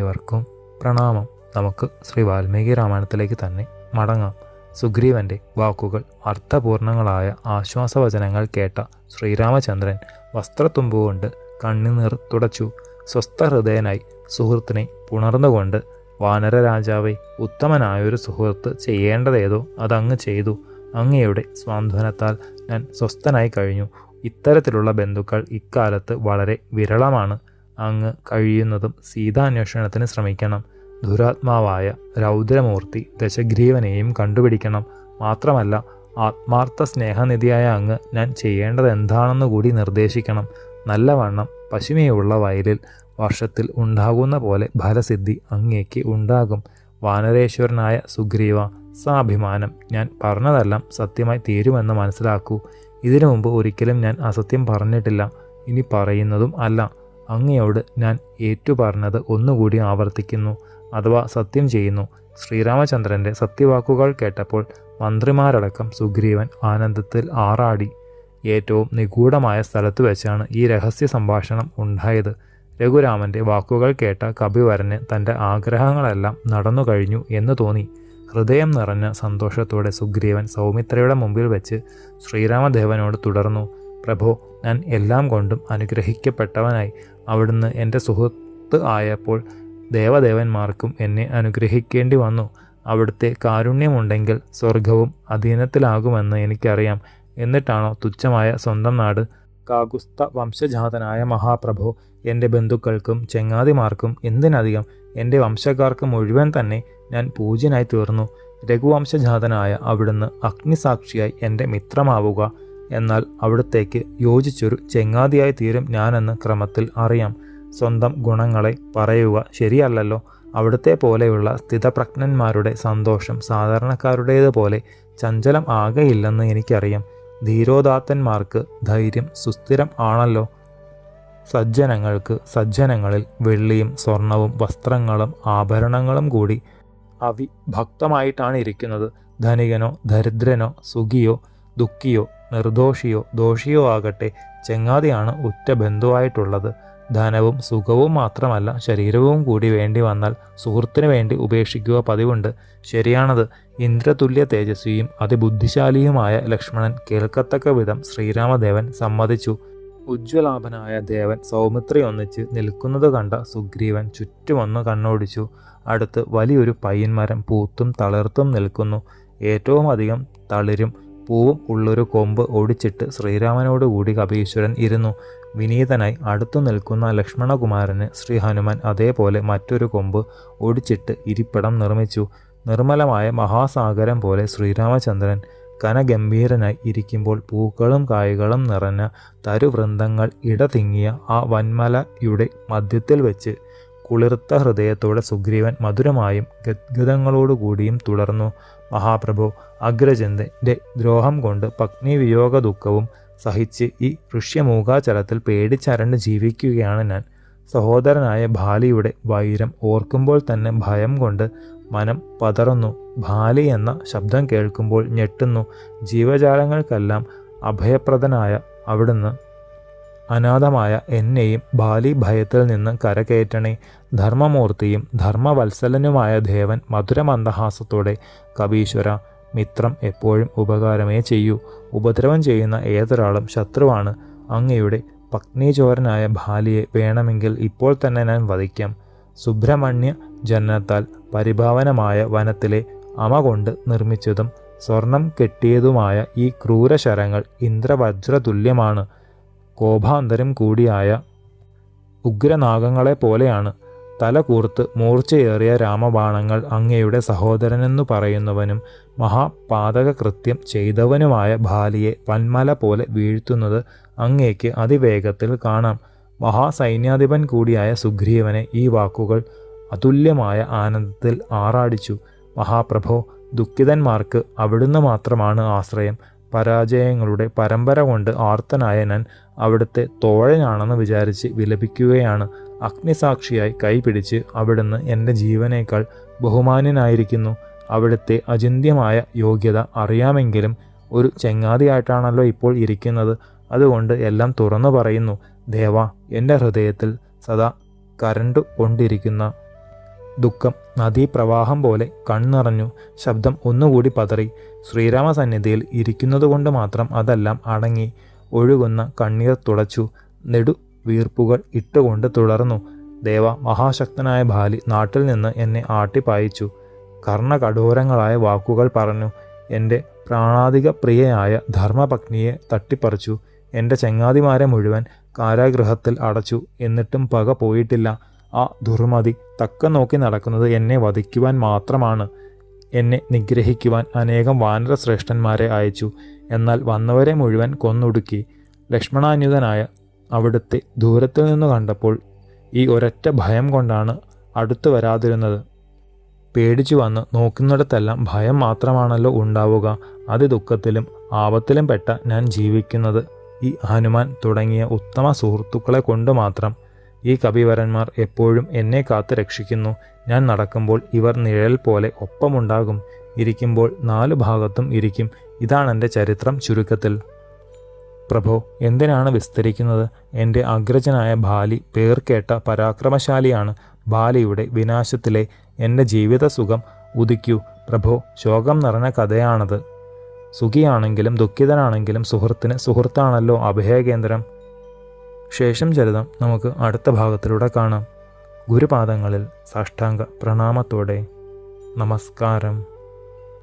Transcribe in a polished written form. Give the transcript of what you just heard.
ഏവർക്കും പ്രണാമം. നമുക്ക് ശ്രീ വാൽമീകി രാമായണത്തിലേക്ക് തന്നെ മടങ്ങാം. സുഗ്രീവന്റെ വാക്കുകൾ അർത്ഥപൂർണങ്ങളായ ആശ്വാസവചനങ്ങൾ കേട്ട ശ്രീരാമചന്ദ്രൻ വസ്ത്രത്തുമ്പുകൊണ്ട് കണ്ണുനീർ തുടച്ചു. സ്വസ്ഥഹൃദയനായി സുഹൃത്തിനെ പുണർന്നുകൊണ്ട്, വാനര രാജാവെ, ഉത്തമനായൊരു സുഹൃത്ത് ചെയ്യേണ്ടതേതോ അതങ്ങ് ചെയ്തു. അങ്ങയുടെ സ്വാന്തനത്താൽ ഞാൻ സ്വസ്ഥനായി കഴിഞ്ഞു. ഇത്തരത്തിലുള്ള ബന്ധുക്കൾ ഇക്കാലത്ത് വളരെ വിരളമാണ്. അങ്ങ് കഴിയുന്നതും സീതാന്വേഷണത്തിന് ശ്രമിക്കണം. ദുരാത്മാവായ രൗദ്രമൂർത്തി ദശഗ്രീവനെയും കണ്ടുപിടിക്കണം. മാത്രമല്ല, ആത്മാർത്ഥ സ്നേഹനിധിയായ അങ്ങ് ഞാൻ ചെയ്യേണ്ടത് എന്താണെന്ന് കൂടി നിർദ്ദേശിക്കണം. നല്ലവണ്ണം പശുമയുള്ള വയലിൽ വർഷത്തിൽ ഉണ്ടാകുന്ന പോലെ ഫലസിദ്ധി അങ്ങേക്ക് ഉണ്ടാകും. വാനരേശ്വരനായ സുഗ്രീവ, സാഭിമാനം, ഞാൻ പറഞ്ഞതെല്ലാം സത്യമായി തീരുമെന്ന് മനസ്സിലാക്കൂ. ഇതിനു മുമ്പ് ഒരിക്കലും ഞാൻ അസത്യം പറഞ്ഞിട്ടില്ല, ഇനി പറയുന്നതും അല്ല. അങ്ങയോട് ഞാൻ ഏറ്റുപറഞ്ഞത് ഒന്നുകൂടി ആവർത്തിക്കുന്നു, അഥവാ സത്യം ചെയ്യുന്നു. ശ്രീരാമചന്ദ്രൻ്റെ സത്യവാക്കുകൾ കേട്ടപ്പോൾ മന്ത്രിമാരടക്കം സുഗ്രീവൻ ആനന്ദത്തിൽ ആറാടി. ഏറ്റവും നിഗൂഢമായ സ്ഥലത്ത് വെച്ചാണ് ഈ രഹസ്യ സംഭാഷണം ഉണ്ടായത്. രഘുരാമൻ്റെ വാക്കുകൾ കേട്ട കപിവരന് തൻ്റെ ആഗ്രഹങ്ങളെല്ലാം നടന്നു കഴിഞ്ഞു എന്ന് തോന്നി. ഹൃദയം നിറഞ്ഞ സന്തോഷത്തോടെ സുഗ്രീവൻ സൗമിത്രയുടെ മുമ്പിൽ വെച്ച് ശ്രീരാമദേവനോട് തുടർന്നു. പ്രഭോ, ഞാൻ എല്ലാം കൊണ്ടും അനുഗ്രഹിക്കപ്പെട്ടവനായി. അവിടുന്ന് എൻ്റെ സുഹൃത്ത് ആയപ്പോൾ ദേവദേവന്മാർക്കും എന്നെ അനുഗ്രഹിക്കേണ്ടി വന്നു. അവിടുത്തെ കാരുണ്യമുണ്ടെങ്കിൽ സ്വർഗവും അധീനത്തിലാകുമെന്ന് എനിക്കറിയാം. എന്നിട്ടാണോ തുച്ഛമായ സ്വന്തം നാട്? കാകുസ്ത വംശജാതനായ മഹാപ്രഭോ, എൻ്റെ ബന്ധുക്കൾക്കും ചെങ്ങാതിമാർക്കും, എന്തിനധികം എൻ്റെ വംശക്കാർക്ക് മുഴുവൻ തന്നെ ഞാൻ പൂജ്യനായി തീർന്നു. രഘുവംശജാതനായ അവിടുന്ന് അഗ്നിസാക്ഷിയായി എൻ്റെ മിത്രമാവുക. എന്നാൽ അവിടുത്തേക്ക് യോജിച്ചൊരു ചെങ്ങാതിയായി തീരും ഞാനെന്ന് ക്രമത്തിൽ അറിയാം. സ്വന്തം ഗുണങ്ങളെ പറയുക ശരിയല്ലല്ലോ. അവിടുത്തെ പോലെയുള്ള സ്ഥിതപ്രജ്ഞന്മാരുടെ സന്തോഷം സാധാരണക്കാരുടേതുപോലെ ചഞ്ചലം ആകെയില്ലെന്ന് എനിക്കറിയാം. ധീരോദാത്തന്മാർക്ക് ധൈര്യം സുസ്ഥിരം ആണല്ലോ. സജ്ജനങ്ങൾക്ക് സജ്ജനങ്ങളിൽ വെള്ളിയും സ്വർണവും വസ്ത്രങ്ങളും ആഭരണങ്ങളും കൂടി അവിഭക്തമായിട്ടാണ് ഇരിക്കുന്നത്. ധനികനോ ദരിദ്രനോ സുഖിയോ ദുഃഖിയോ നിർദോഷിയോ ദോഷിയോ ആകട്ടെ, ചെങ്ങാതിയാണ് ഉറ്റ ബന്ധുവായിട്ടുള്ളത്. ധനവും സുഖവും മാത്രമല്ല, ശരീരവും കൂടി വേണ്ടി വന്നാൽ സുഹൃത്തിനു വേണ്ടി ഉപേക്ഷിക്കുക പതിവുണ്ട്. ശരിയാണത്. ഇന്ദ്രതുല്യ തേജസ്വിയും അതിബുദ്ധിശാലിയുമായ ലക്ഷ്മണൻ കേൾക്കത്തക്ക വിധം ശ്രീരാമദേവൻ സമ്മതിച്ചു. ഉജ്ജ്വലാഭനായ ദേവൻ സൗമിത്രയൊന്നിച്ച് നിൽക്കുന്നത് കണ്ട സുഗ്രീവൻ ചുറ്റുമൊന്ന് കണ്ണോടിച്ചു. അടുത്ത് വലിയൊരു പൈൻമരം പൂത്തും തളിർത്തും നിൽക്കുന്നു. ഏറ്റവും അധികം തളിരും പൂവും ഉള്ളൊരു കൊമ്പ് ഒടിച്ചിട്ട് ശ്രീരാമനോടുകൂടി കപീശ്വരൻ ഇരുന്നു. വിനീതനായി അടുത്തു നിൽക്കുന്ന ലക്ഷ്മണകുമാരന് ശ്രീ ഹനുമാൻ അതേപോലെ മറ്റൊരു കൊമ്പ് ഒടിച്ചിട്ട് ഇരിപ്പിടം നിർമ്മിച്ചു. നിർമ്മലമായ മഹാസാഗരം പോലെ ശ്രീരാമചന്ദ്രൻ കനഗംഭീരനായി ഇരിക്കുമ്പോൾ പൂക്കളും കായ്കളും നിറഞ്ഞ തരുവൃന്ദങ്ങൾ ഇടതിങ്ങിയ ആ വന്മലയുടെ മധ്യത്തിൽ വെച്ച് കുളിർത്ത ഹൃദയത്തോടെ സുഗ്രീവൻ മധുരമായും ഗദ്ഗതങ്ങളോടുകൂടിയും തുടർന്നു. മഹാപ്രഭു, അഗ്രജന്റെ ദ്രോഹം കൊണ്ട് പത്നി വിയോഗ ദുഃഖവും സഹിച്ച് ഈ ഋഷ്യമൂകാചലത്തിൽ പേടിച്ചരണ്ട് ജീവിക്കുകയാണ് ഞാൻ. സഹോദരനായ ബാലിയുടെ വൈരം ഓർക്കുമ്പോൾ തന്നെ ഭയം കൊണ്ട് മനം പതറുന്നു. ബാലി എന്ന ശബ്ദം കേൾക്കുമ്പോൾ ഞെട്ടുന്നു. ജീവജാലങ്ങൾക്കെല്ലാം അഭയപ്രദനായ അവിടുന്ന് അനാഥമായ എന്നെയും ബാലി ഭയത്തിൽ നിന്ന് കരകയറ്റണേ. ധർമ്മമൂർത്തിയും ധർമ്മവത്സലനുമായ ദേവൻ മധുരമന്ദഹാസത്തോടെ, കപീശ്വര, മിത്രം എപ്പോഴും ഉപകാരമേ ചെയ്യൂ. ഉപദ്രവം ചെയ്യുന്ന ഏതൊരാളും ശത്രുവാണ്. അങ്ങയുടെ പത്നീചോരനായ ബാലിയെ വേണമെങ്കിൽ ഇപ്പോൾ തന്നെ ഞാൻ വധിക്കാം. സുബ്രഹ്മണ്യ ജനനത്താൽ പരിഭാവനമായ വനത്തിലെ അമ കൊണ്ട് നിർമ്മിച്ചതും സ്വർണം കെട്ടിയതുമായ ഈ ക്രൂരശരങ്ങൾ ഇന്ദ്രവജ്രതുല്യമാണ്. കോപാന്തരം കൂടിയായ ഉഗ്രനാഗങ്ങളെ പോലെയാണ്. തല കൂർത്ത് മൂർച്ചയേറിയ രാമബാണങ്ങൾ അങ്ങയുടെ സഹോദരനെന്നു പറയുന്നവനും മഹാപാതക കൃത്യം ചെയ്തവനുമായ ബാലിയെ വന്മല പോലെ വീഴ്ത്തുന്നത് അങ്ങേക്ക് അതിവേഗത്തിൽ കാണാം. മഹാസൈന്യാധിപൻ കൂടിയായ സുഗ്രീവനെ ഈ വാക്കുകൾ അതുല്യമായ ആനന്ദത്തിൽ ആറാടിച്ചു. മഹാപ്രഭോ, ദുഃഖിതന്മാർക്ക് അവിടുന്ന് മാത്രമാണ് ആശ്രയം. പരാജയങ്ങളുടെ പരമ്പര കൊണ്ട് ആർത്തനായ ഞാൻ അവിടുത്തെ തോഴനാണെന്ന് വിചാരിച്ച് വിലപിക്കുകയാണ്. അഗ്നിസാക്ഷിയായി കൈപിടിച്ച് അവിടുന്ന് എൻ്റെ ജീവനേക്കാൾ ബഹുമാന്യനായിരിക്കുന്നു. അവിടുത്തെ അചിന്ത്യമായ യോഗ്യത അറിയാമെങ്കിലും ഒരു ചെങ്ങാതിയായിട്ടാണല്ലോ ഇപ്പോൾ ഇരിക്കുന്നത്. അതുകൊണ്ട് എല്ലാം തുറന്നു പറയുന്നു. ദേവാ, എൻ്റെ ഹൃദയത്തിൽ സദാ കരണ്ടു കൊണ്ടിരിക്കുന്ന ദുഃഖം നദീപ്രവാഹം പോലെ കണ്ണിറഞ്ഞു. ശബ്ദം ഒന്നുകൂടി പതറി. ശ്രീരാമസന്നിധിയിൽ ഇരിക്കുന്നതുകൊണ്ട് മാത്രം അതെല്ലാം അടങ്ങി. ഒഴുകുന്ന കണ്ണീർ തുടച്ചു. നെടുവീർപ്പുകൾ ഇട്ടുകൊണ്ട് തുടർന്നു. ദേവ, മഹാശക്തനായ ബാലി നാട്ടിൽ നിന്ന് എന്നെ ആട്ടിപ്പായിച്ചു. കർണകഠോരങ്ങളായ വാക്കുകൾ പറഞ്ഞു. എൻ്റെ പ്രാണാധിക പ്രിയയായ ധർമ്മപത്നിയെ തട്ടിപ്പറിച്ചു. എൻ്റെ ചങ്ങാതിമാരെ മുഴുവൻ കാരാഗൃഹത്തിൽ അടച്ചു. എന്നിട്ടും പക പോയിട്ടില്ല. ആ ദുർമതി തക്ക നോക്കി നടക്കുന്നത് എന്നെ വധിക്കുവാൻ മാത്രമാണ്. എന്നെ നിഗ്രഹിക്കുവാൻ അനേകം വാനരശ്രേഷ്ഠന്മാരെ അയച്ചു. എന്നാൽ വന്നവരെ മുഴുവൻ കൊന്നൊടുക്കി. ലക്ഷ്മണാന്യുതനായ അവിടുത്തെ ദൂരത്തിൽ നിന്നു കണ്ടപ്പോൾ ഈ ഒരൊറ്റ ഭയം കൊണ്ടാണ് അടുത്തു വരാതിരുന്നത്. പേടിച്ചു വന്ന് നോക്കുന്നിടത്തെല്ലാം ഭയം മാത്രമാണല്ലോ ഉണ്ടാവുക. അതിദുഃഖത്തിലും ആപത്തിലും പെട്ട ഞാൻ ജീവിക്കുന്നത് ഈ ഹനുമാൻ തുടങ്ങിയ ഉത്തമ സുഹൃത്തുക്കളെ കൊണ്ട് മാത്രം. ഈ കവിവരന്മാർ എപ്പോഴും എന്നെ കാത്ത് രക്ഷിക്കുന്നു. ഞാൻ നടക്കുമ്പോൾ ഇവർ നിഴൽ പോലെ ഒപ്പമുണ്ടാകും. ഇരിക്കുമ്പോൾ 4 ഭാഗത്തും ഇരിക്കും. ഇതാണെൻ്റെ ചരിത്രം ചുരുക്കത്തിൽ. പ്രഭോ, എന്തിനാണ് വിസ്തരിക്കുന്നത്? എൻ്റെ അഗ്രജനായ ബാലി പേർക്കേട്ട പരാക്രമശാലിയാണ്. ബാലിയുടെ വിനാശത്തിലെ എൻ്റെ ജീവിത സുഖം ഉദിക്കൂ പ്രഭോ. ശോകം നിറഞ്ഞ കഥയാണത്. സുഖിയാണെങ്കിലും ദുഃഖിതനാണെങ്കിലും സുഹൃത്തിന് സുഹൃത്താണല്ലോ അഭയകേന്ദ്രം. ശേഷം ചരിതം നമുക്ക് അടുത്ത ഭാഗത്തിലൂടെ കാണാം. ഗുരുപാദങ്ങളിൽ സാഷ്ടാംഗ പ്രണാമത്തോടെ നമസ്കാരം.